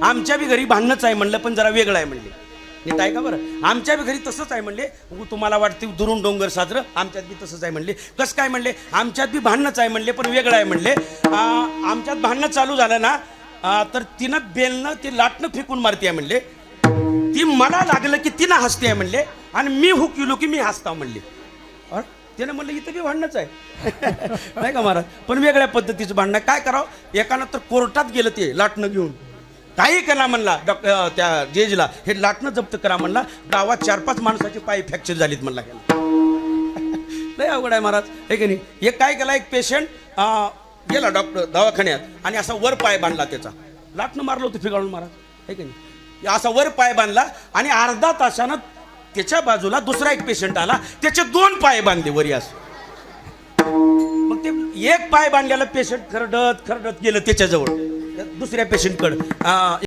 आमच्या बी घरी भांडणच आहे म्हणलं, पण जरा वेगळं आहे म्हणले. नीट आहे का बरं? आमच्या बी घरी तसंच आहे म्हणले. तुम्हाला वाटते दुरून डोंगर साजरं, आमच्यात बी तसंच आहे म्हणले. कसं काय म्हणले? आमच्यात बी भांडणच आहे म्हणले, पण वेगळं आहे म्हणले. आमच्यात भांडणं चालू झालं ना, तर तिनं बेलनं ती लाटणं फेकून मारते म्हणले. ती मला लागलं की तिनं हसते म्हणले, आणि मी हुकिलो की मी हसता म्हणले. त्यानं म्हणलं इथं बी भांडणच आहे. नाही का महाराज? पण वेगळ्या पद्धतीचं भांडणं. काय करावं? एकानं तर कोर्टात गेलं ते लाटणं घेऊन. काही करा म्हणला डॉक्टर त्या जजला, हे लाटणं जप्त करा म्हणला. गावात 4-5 माणसाचे पाय फ्रॅक्चर झालीत म्हणला. लय अवघड आहे महाराज, हे की नाही? एक काय केला, एक पेशंट गेला डॉक्टर दवाखान्यात आणि असा वर पाय बांधला, त्याचा लाटणं मारलं होतं फिगाळून महाराज, हे की नाही? असा वर पाय बांधला आणि अर्धा तासानं त्याच्या बाजूला दुसरा एक पेशंट आला, त्याचे 2 पाय बांधले वरी असं. मग ते एक पाय बांधलेला पेशंट खरडत खरडत गेलं त्याच्याजवळ दुसऱ्या पेशंटकडं.